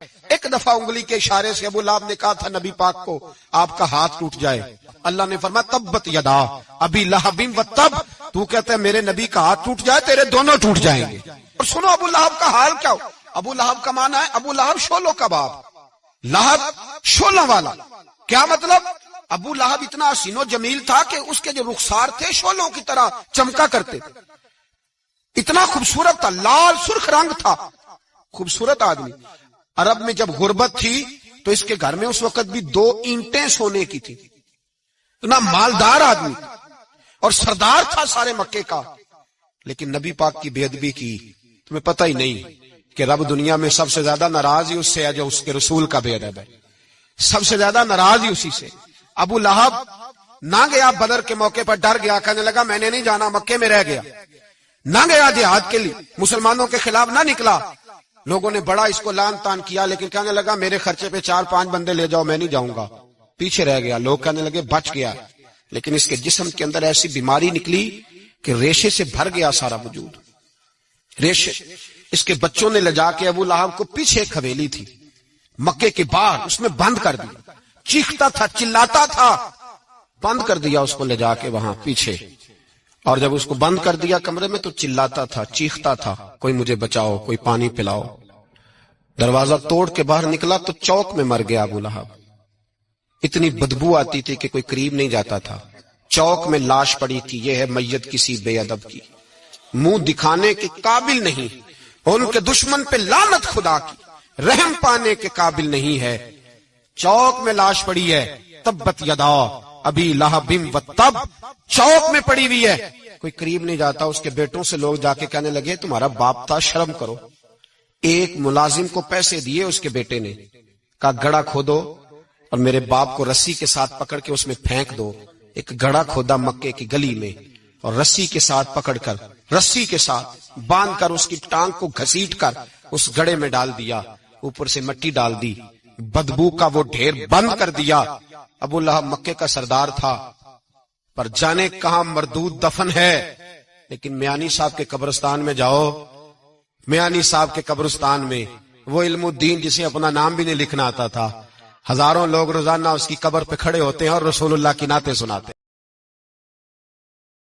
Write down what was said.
ایک دفعہ انگلی کے اشارے سے ابو لہب نے کہا تھا نبی پاک کو آپ کا ہاتھ ٹوٹ جائے، اللہ نے فرمایا تبت یدا ابی لہب و تب، تو کہتا ہے میرے نبی کا ہاتھ ٹوٹ جائے تیرے دونوں ٹوٹ جائیں گے۔ اور سنو ابو لہب کا حال کیا ہو۔ ابو لہب کا معنی ہے ابو لہب شولوں کا باپ، لہب شولوں والا۔ کیا مطلب؟ ابو لہب اتنا حسین و جمیل تھا کہ اس کے جو رخسار تھے شولوں کی طرح چمکا کرتے تھے، اتنا خوبصورت تھا، لال سرخ رنگ تھا، خوبصورت آدمی۔ عرب میں جب غربت تھی تو اس کے گھر میں اس وقت بھی 2 اینٹیں سونے کی تھی، اتنا مالدار آدمی اور سردار تھا سارے مکے کا، لیکن نبی پاک کی بے ادبی کی۔ تمہیں پتہ ہی نہیں کہ رب دنیا میں سب سے زیادہ ناراض ہی اس سے ہے جو اس کے رسول کا بے ادب ہے، سب سے زیادہ ناراض ہی اسی سے۔ ابو لہب نہ گیا بدر کے موقع پر، ڈر گیا، کہنے لگا میں نے نہیں جانا، مکے میں رہ گیا، نہ گیا جہاد کے لیے، مسلمانوں کے خلاف نہ نکلا۔ لوگوں نے بڑا اس کو لان تان کیا، لیکن کہنے لگا میرے خرچے پہ 4-5 بندے لے جاؤ، میں نہیں جاؤں گا، پیچھے رہ گیا۔ لوگ کہنے لگے بچ گیا، لیکن اس کے جسم کے اندر ایسی بیماری نکلی کہ ریشے سے بھر گیا سارا وجود، ریشے۔ اس کے بچوں نے لے جا کے ابو لہب کو پیچھے ایک حویلی تھی مکے کے باہر، اس میں بند کر دیا، چیختا تھا چلاتا تھا، بند کر دیا اس کو لے جا کے وہاں پیچھے۔ اور جب اس کو بند کر دیا کمرے میں تو چلاتا تھا، چیختا تھا، کوئی مجھے بچاؤ، کوئی پانی پلاؤ۔ دروازہ توڑ کے باہر نکلا تو چوک میں مر گیا ابو لہب، اتنی بدبو آتی تھی کہ کوئی قریب نہیں جاتا تھا۔ چوک میں لاش پڑی تھی، یہ ہے میت کسی بے ادب کی، منہ دکھانے کے قابل نہیں، ان کے دشمن پہ لعنت خدا کی، رحم پانے کے قابل نہیں ہے۔ چوک میں لاش پڑی ہے، تبت یدا ابی لہب و تب، چوک میں پڑی ہوئی ہے، کوئی قریب نہیں جاتا۔ اس کے بیٹوں سے لوگ جا کے کہنے لگے تمہارا باپ تھا، شرم کرو۔ ایک ملازم کو پیسے دیے اس کے بیٹے نے، کہا گڑھا کھودو اور میرے باپ کو رسی کے ساتھ پکڑ کے اس میں پھینک دو۔ ایک گڑھا کھودا مکے کی گلی میں اور رسی کے ساتھ پکڑ کر، رسی کے ساتھ باندھ کر اس کی ٹانگ کو گھسیٹ کر اس گڑھے میں ڈال دیا، اوپر سے مٹی ڈال دی، بدبو کا وہ ڈھیر بند کر دیا۔ ابو لہب مکے کا سردار تھا، پر جانے کہاں مردود دفن ہے۔ لیکن میانی صاحب کے قبرستان میں جاؤ، میانی صاحب کے قبرستان میں وہ علم الدین جسے اپنا نام بھی نہیں لکھنا آتا تھا، ہزاروں لوگ روزانہ اس کی قبر پہ کھڑے ہوتے ہیں اور رسول اللہ کی نعتیں سناتے ہیں۔